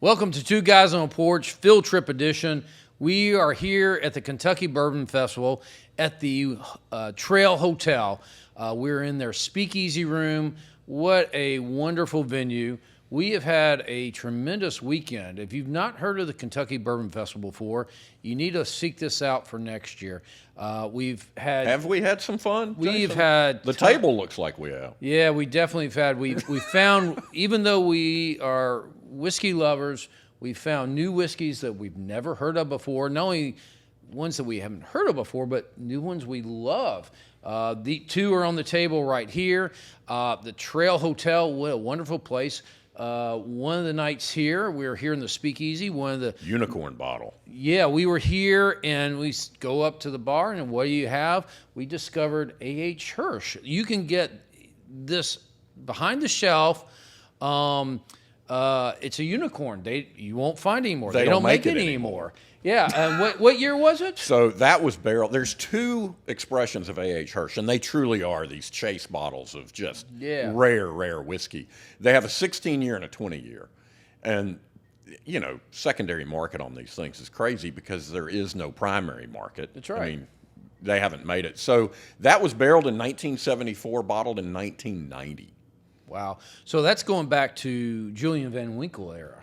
Welcome to Two Guys on a Porch, Field Trip Edition. We are here at the Kentucky Bourbon Festival at the Trail Hotel. We're in their speakeasy room. What a wonderful venue. We have had a tremendous weekend. If you've not heard of the Kentucky Bourbon Festival before, you need to seek this out for next year. Have we had some fun? We've had the table looks like we have. Yeah, we definitely have had. We found, even though we are whiskey lovers, we found new whiskeys that we've never heard of before. Not only ones that we haven't heard of before, but new ones we love. The two are on the table right here. The Trail Hotel, what a wonderful place. One of the nights here, we were here in the speakeasy. One of the unicorn bottle. Yeah, we were here and we go up to the bar, and what do you have? We discovered A.H. Hirsch. You can get this behind the shelf. It's a unicorn. You won't find anymore. They don't make it anymore. Yeah, and what year was it? So that was barrel. There's two expressions of A.H. Hirsch, and they truly are these chase bottles of just rare whiskey. They have a 16-year and a 20-year. And, you know, secondary market on these things is crazy because there is no primary market. That's right. I mean, they haven't made it. So that was barreled in 1974, bottled in 1990. Wow. So that's going back to Julian Van Winkle era.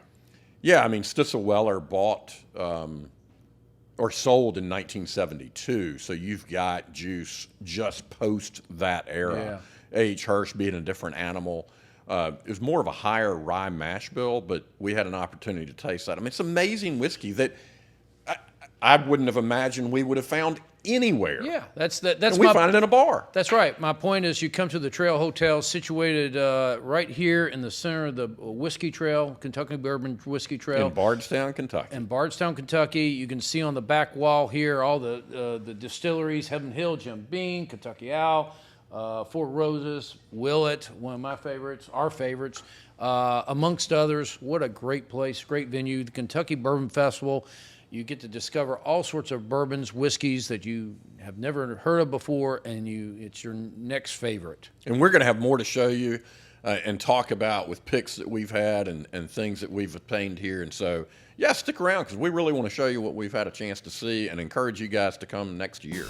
Yeah, I mean, Stitzel-Weller bought or sold in 1972, so you've got juice just post that era. Yeah. A.H. Hirsch being a different animal. It was more of a higher rye mash bill, but we had an opportunity to taste that. I mean, it's amazing whiskey that I wouldn't have imagined we would have found anywhere. Yeah, that's we find it in a bar. That's right. My point is, you come to the Trail Hotel, situated right here in the center of the Whiskey Trail, Kentucky Bourbon Whiskey Trail, in Bardstown, Kentucky. In Bardstown, Kentucky, you can see on the back wall here all the distilleries: Heaven Hill, Jim Beam, Kentucky Owl, Four Roses, Willet, one of my favorites, our favorites, amongst others. What a great place, great venue, the Kentucky Bourbon Festival. You get to discover all sorts of bourbons, whiskeys that you have never heard of before, and it's your next favorite. And we're going to have more to show you and talk about with picks that we've had and things that we've obtained here. And so, yeah, stick around because we really want to show you what we've had a chance to see and encourage you guys to come next year.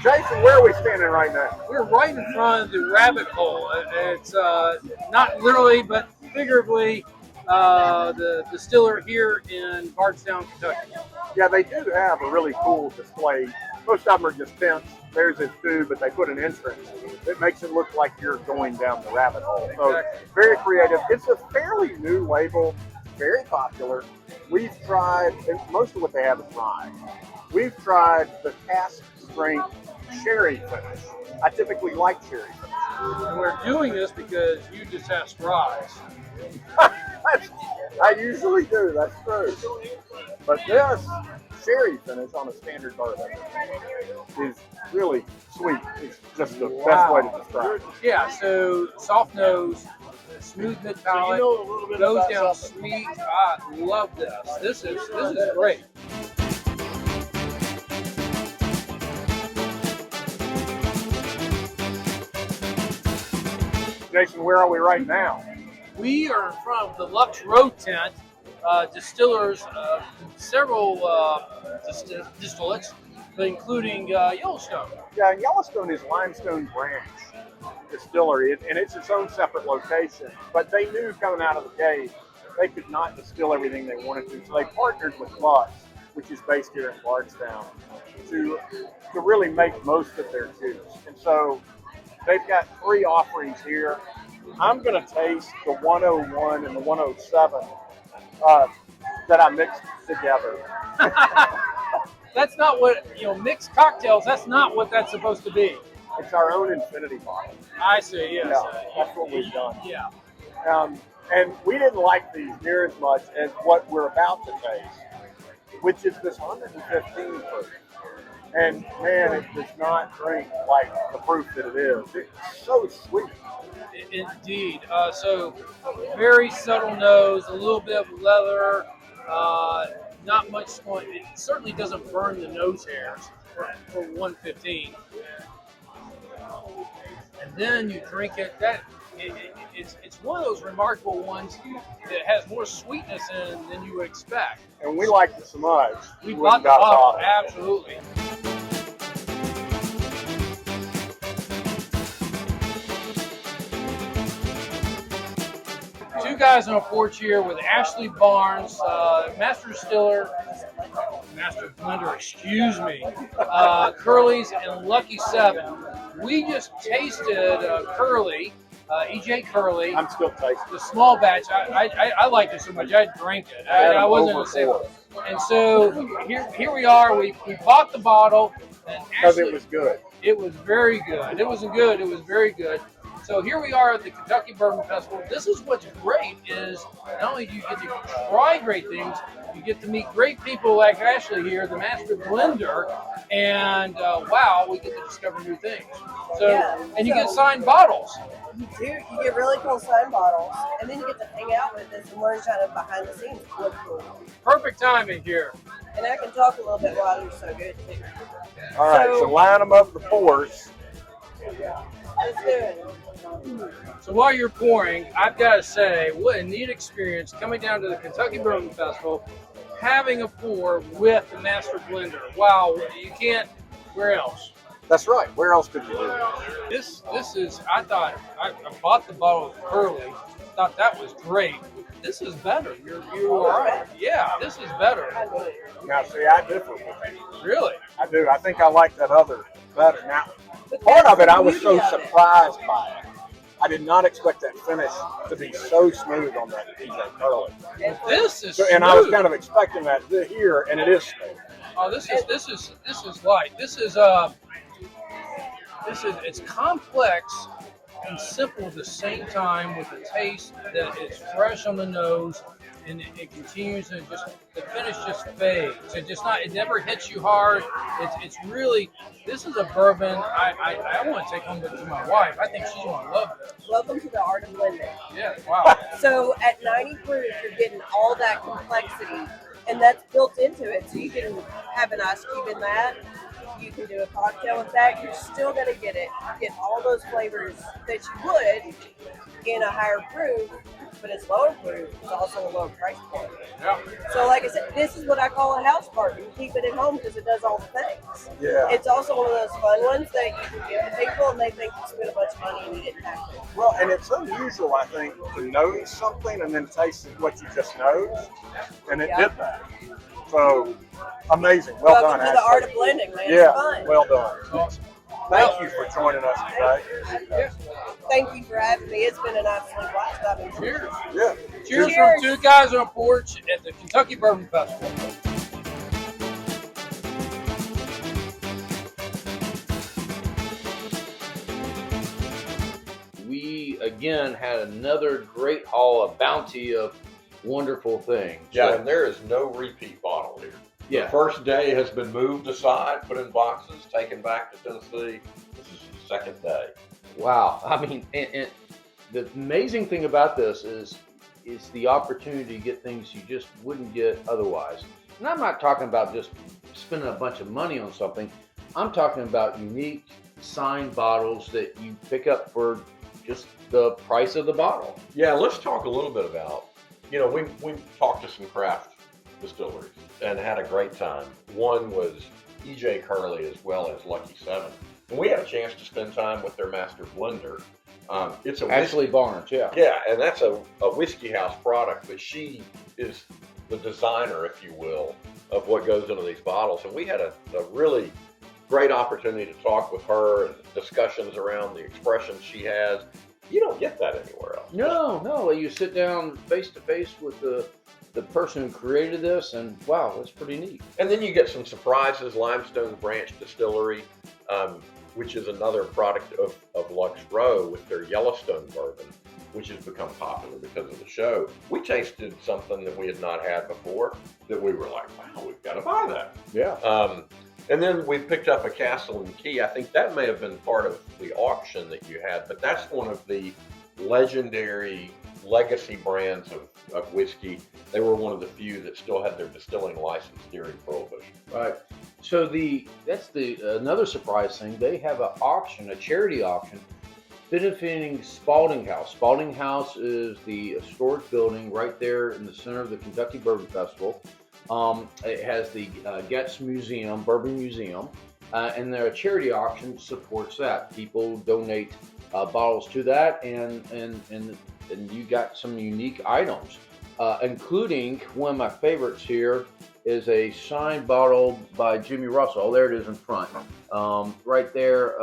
Jason, where are we standing right now? We're right in front of the rabbit hole. It's not literally, but figuratively, the distiller here in Bardstown, Kentucky. Yeah, they do have a really cool display. Most of them are just tents. There's his food, but they put an entrance. It makes it look like you're going down the rabbit hole. So very creative. It's a fairly new label, very popular. We've tried, and most of what they have is rye. We've tried the cask strength sherry finish. I typically like sherry finish. And we're doing this because you just asked Rise. I usually do, that's true. But this sherry finish on a standard bourbon is really sweet. It's just the best way to describe it. Yeah, so soft nose, smooth mid palate, goes down sweet. I love this. This is great. Jason, where are we right now? We are in front of the Lux Row tent, distillers, several distillates, including Yellowstone. Yeah, Yellowstone is Limestone Branch distillery, and it's its own separate location. But they knew coming out of the gate they could not distill everything they wanted to, so they partnered with Lux, which is based here in Bardstown, to really make most of their juice. And so they've got three offerings here. I'm going to taste the 101 and the 107 that I mixed together. That's not what, mixed cocktails, that's not what that's supposed to be. It's our own infinity bottle. I see, yes. Yeah, that's what we've done. Yeah. And we didn't like these near as much as what we're about to taste, which is this 115 proof. And man, it does not drink like the proof that it is. It's so sweet. Indeed. So very subtle nose, a little bit of leather, not much smoke. It certainly doesn't burn the nose hairs for 115. then you drink it. It's one of those remarkable ones that has more sweetness in it than you would expect. And we liked it so much. We went bought and the got a bottle, absolutely. Two guys on a porch here with Ashley Barnes, master distiller, master blender, excuse me, Curley's and Lucky 7. We just tasted Curley, EJ Curley. I'm still tasting. The small batch. I liked it so much I drank it. I wasn't going to say it. And so here we are. We bought the bottle. Because it was good. It was very good. It wasn't good. It was very good. So here we are at the Kentucky Bourbon Festival. This is what's great is not only do you get to try great things, you get to meet great people like Ashley here, the master blender, and wow, we get to discover new things. So and you get signed bottles. You do. You get really cool signed bottles, and then you get to hang out with us and learn kind of behind the scenes. What's cool. Perfect timing here. And I can talk a little bit while you're so good too. All right, so line them up the pours. Let's do it. So while you're pouring, I've got to say, what a neat experience coming down to the Kentucky Bourbon Festival, having a pour with the master blender. Wow, you can't. Where else? That's right. Where else could you do it? This is. I thought I bought the bottle of Curley. Thought that was great. This is better. You are right. Yeah, this is better. Now, see, I differ with you. Really? I do. I think I like that other better. Now, part of it, I was so surprised by it. I did not expect that finish to be so smooth on that EJ Curley. This is So, and I was kind of expecting that here, and it is smooth. Oh, this is light. This is it's complex and simple at the same time with a taste that is fresh on the nose, and it continues and just the finish just fades. It never hits you hard. It's really, this is a bourbon I want to take home to my wife. I think she's going to love this. Welcome to the art of blending. Yeah, wow. So at 90 proof, you're getting all that complexity, and that's built into it. So you can have an ice cube in that. You can do a cocktail with that. You're still going to get all those flavors that you would in a higher proof, but it's lower proof. It's also a lower price point. Yeah. So like I said, this is what I call a house party. You keep it at home because it does all the things. Yeah. It's also one of those fun ones that you can give to people and they think you spent a bunch of money and you didn't have to. Well, and it's unusual, I think, to nose something and then taste what you just nosed, and it did that. So, amazing. Well Welcome done, to the Ashley. art of blending, man. Yeah, It's fun. well done. Awesome. Thank you for joining us today. Thank you for having me. It's been an absolute blast. I've enjoyed it. Cheers. Yeah. Cheers Cheers. from two guys on a porch at the Kentucky Bourbon Festival. We again had another great haul, a bounty of wonderful things. Yeah, and there is no repeat bottle here. Yeah. The first day has been moved aside, put in boxes, taken back to Tennessee. This is the second day. Wow. I mean, and the amazing thing about this is the opportunity to get things you just wouldn't get otherwise. And I'm not talking about just spending a bunch of money on something. I'm talking about unique signed bottles that you pick up for just the price of the bottle. Yeah, let's talk a little bit about, we talked to some craft distilleries and had a great time. One was EJ Curley as well as Lucky 7. And we had a chance to spend time with their master blender. It's a Ashley Barnes, yeah. Yeah, and that's a whiskey house product, but she is the designer, if you will, of what goes into these bottles. And we had a really great opportunity to talk with her and discussions around the expressions she has. You don't get that anywhere else. No. You sit down face to face with the person who created this, and wow, that's pretty neat. And then you get some surprises. Limestone Branch Distillery, which is another product of Lux Row with their Yellowstone bourbon, which has become popular because of the show. We tasted something that we had not had before that we were like, wow, we've got to buy that. Yeah. And then we picked up a Castle and Key. I think that may have been part of the auction that you had, but that's one of the legendary legacy brands of whiskey. They were one of the few that still had their distilling license during Prohibition. Right. So that's another surprise thing. They have an auction, a charity auction, benefiting Spalding House. Spalding House is the historic building right there in the center of the Kentucky Bourbon Festival. It has the Getz Museum, Bourbon Museum, and their charity auction supports that. People donate bottles to that, and you got some unique items, including one of my favorites here is a signed bottle by Jimmy Russell. Oh, there it is in front. Right there,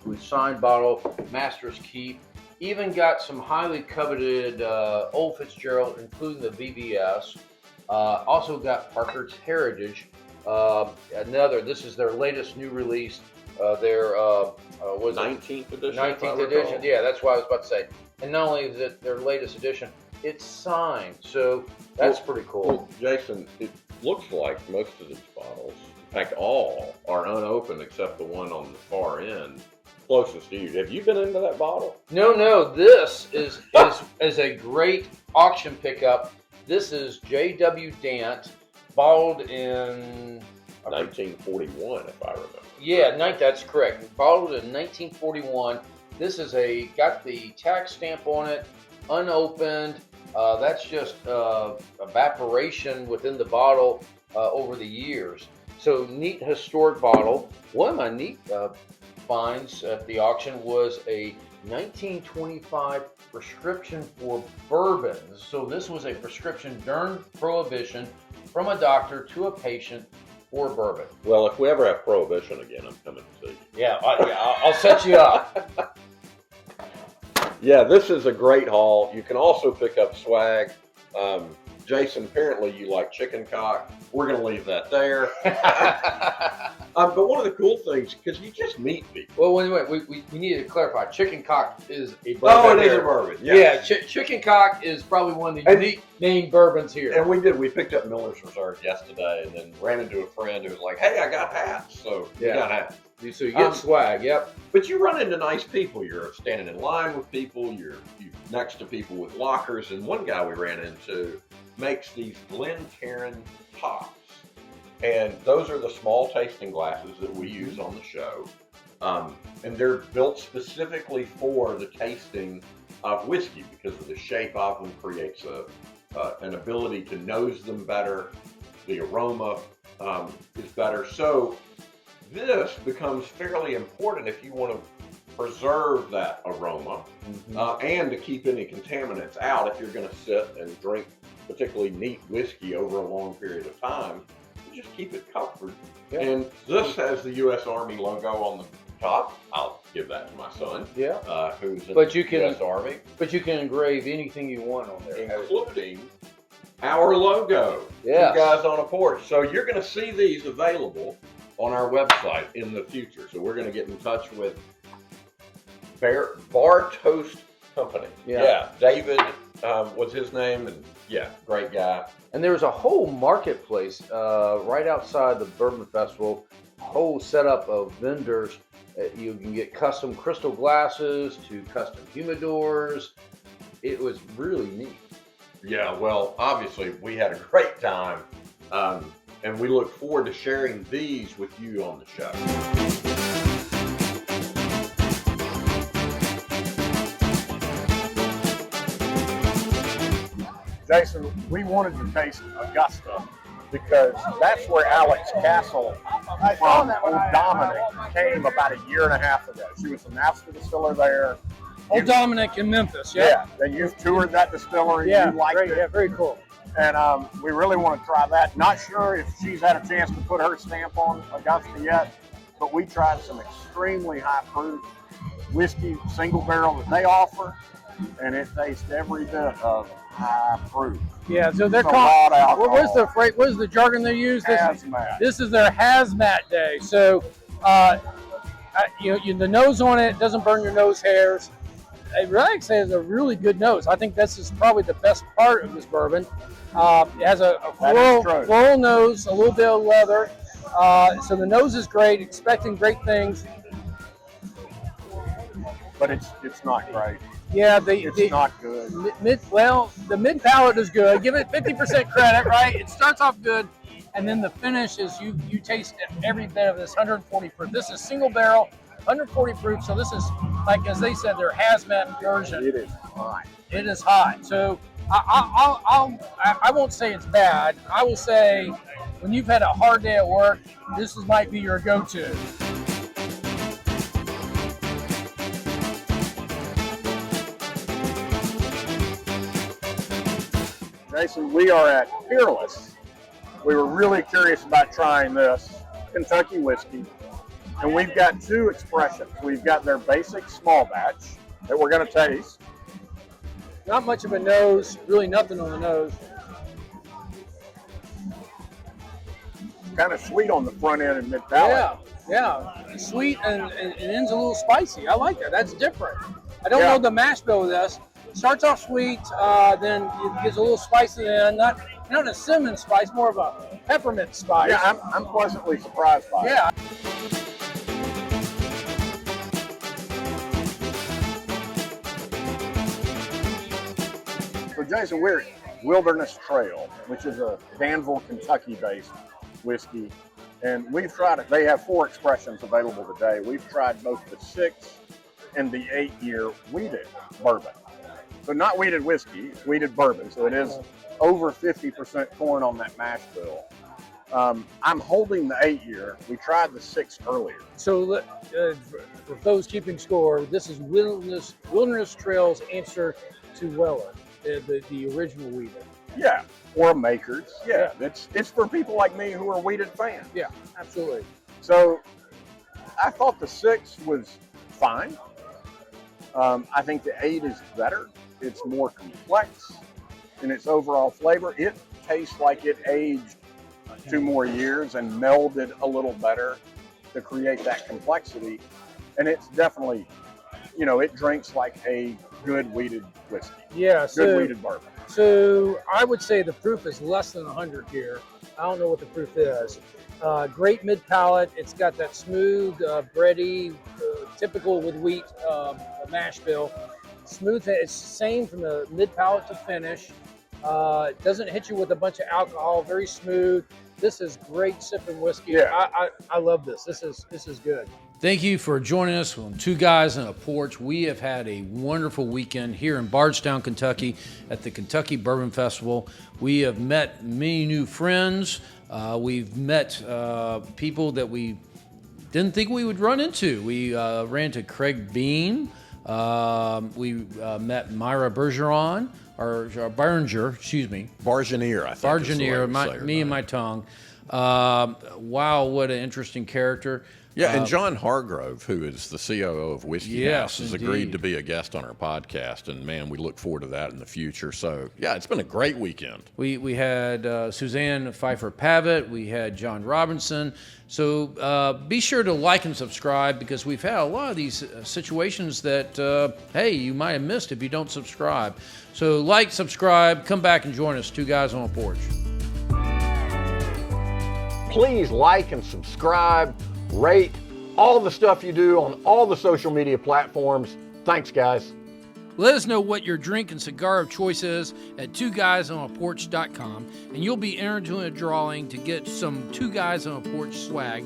with signed bottle, Master's Keep. Even got some highly coveted Old Fitzgerald, including the VBS. Also got Parker's Heritage. This is their latest new release. Their was 19th edition. 19th edition. Yeah, that's what I was about to say. And not only is it their latest edition, it's signed. So that's pretty cool. Well, Jason, it looks like most of these bottles, in fact, all are unopened except the one on the far end, closest to you. Have you been into that bottle? No. This is a great auction pickup. This is J.W. Dant, bottled in 1941, if I remember. Yeah, that's correct. Bottled in 1941. This is got the tax stamp on it, unopened. That's just evaporation within the bottle over the years. So neat historic bottle. One of my neat finds at the auction was a 1925 prescription for bourbons. So this was a prescription during Prohibition from a doctor to a patient for bourbon. Well, if we ever have Prohibition again, I'm coming to see you. Yeah, I'll set you up. Yeah, this is a great haul. You can also pick up swag. Jason, apparently you like chicken cock. We're going to leave that there. But one of the cool things, because you just meet people. Well, wait, we need to clarify. Chicken cock is a bourbon. Oh, it is a bourbon. Yeah, chicken cock is probably one of the unique named bourbons here. And we picked up Miller's Reserve yesterday and then ran into a friend who was like, hey, I got hats. So you got hats. So you get swag, yep. But you run into nice people. You're standing in line with people. You're next to people with lockers. And one guy we ran into makes these Glencairn pops. And those are the small tasting glasses that we use on the show. And they're built specifically for the tasting of whiskey because of the shape of them creates an ability to nose them better. The aroma is better. So this becomes fairly important if you want to preserve that aroma and to keep any contaminants out if you're going to sit and drink particularly neat whiskey over a long period of time. Just keep it covered. Yeah. And this has the U.S. Army logo on the top. I'll give that to my son. Yeah. Who's in the U.S. Army. But you can engrave anything you want on there, including our logo. Yeah. Two Guys on a Porch. So you're going to see these available on our website in the future. So we're going to get in touch with Bar Toast Company. Yeah. David was his name, and great guy. And there's a whole marketplace right outside the Bourbon Festival, a whole setup of vendors. You can get custom crystal glasses to custom humidors. It was really neat. Yeah, well, obviously we had a great time, and we look forward to sharing these with you on the show. Jason, we wanted to taste Augusta because that's where Alex Castle from Old Dominic came about a year and a half ago. She was the master distiller there. Old Dominic in Memphis, Yeah, and you've toured that distillery. Yeah, you liked it. Yeah, very cool. And we really want to try that. Not sure if she's had a chance to put her stamp on Augusta yet, but we tried some extremely high proof whiskey single barrel that they offer, and it tastes every bit of high proof. Yeah, so they're called. What is the jargon they use? Hazmat. This is their hazmat day. So, the nose on it doesn't burn your nose hairs. It really has a really good nose. I think this is probably the best part of this bourbon. It has a floral nose, a little bit of leather. So the nose is great. Expecting great things. But it's not great. Yeah, it's not good. The mid palate is good. Give it 50% credit, right? It starts off good, and then the finish is you taste every bit of this 140 proof. This is single barrel, 140 proof, so this is like as they said, their hazmat version. It is hot. It is hot. So I won't say it's bad. I will say when you've had a hard day at work, might be your go-to. Jason, we are at Peerless. We were really curious about trying this Kentucky whiskey, and we've got two expressions. We've got their basic small batch that we're going to taste. Not much of a nose, really nothing on the nose. Kind of sweet on the front end and mid palate. Yeah. It's sweet and it ends a little spicy. I like that. That's different. I don't Yeah. know the mash bill of this. It starts off sweet, then it gets a little spicy, and not a cinnamon spice, more of a peppermint spice. Yeah, I'm pleasantly surprised by it. Yeah. So Jason, we're at Wilderness Trail, which is a Danville, Kentucky-based whiskey, and we've tried it. They have 4 expressions available today. We've tried both the 6 and the 8-year wheated bourbon. So not wheated whiskey, it's wheated bourbon. So it is over 50% corn on that mash bill. I'm holding the 8-year. We tried the 6 earlier. So for those keeping score, this is Wilderness Trail's answer to Weller, the original wheated. Yeah, or makers. Yeah, it's for people like me who are wheated fans. Yeah, absolutely. So I thought the 6 was fine. I think the 8 is better. It's more complex in its overall flavor. It tastes like it aged 2 more years and melded a little better to create that complexity. And it's definitely, it drinks like a good wheated whiskey. Yeah, Good wheated bourbon. So I would say the proof is less than 100 here. I don't know what the proof is. Great mid palate. It's got that smooth, bready, typical with wheat mash bill. Smooth. It's the same from the mid palate to finish. It doesn't hit you with a bunch of alcohol. Very smooth. This is great sipping whiskey. Yeah. I love this. This is good. Thank you for joining us on Two Guys on a Porch. We have had a wonderful weekend here in Bardstown, Kentucky at the Kentucky Bourbon Festival. We have met many new friends. We've met people that we didn't think we would run into. We ran to Craig Bean. We met Myra Bergeron, or Barginear, excuse me. Barginear, I think. Barginear, me and my tongue. Wow, what an interesting character. Yeah, and John Hargrove, who is the COO of Whiskey Yes, House, has indeed. agreed to be a guest on our podcast, and man, we look forward to that in the future. So, yeah, it's been a great weekend. We had Suzanne Phifer Pavitt. We had John Robinson. So be sure to like and subscribe, because we've had a lot of these situations that, hey, you might have missed if you don't subscribe. So like, subscribe, come back and join us, Two Guys on a Porch. Please like and subscribe, rate, all the stuff you do on all the social media platforms. Thanks, guys. Let us know what your drink and cigar of choice is at TwoGuysOnAPorch.com, and you'll be entered into a drawing to get some Two Guys on a Porch swag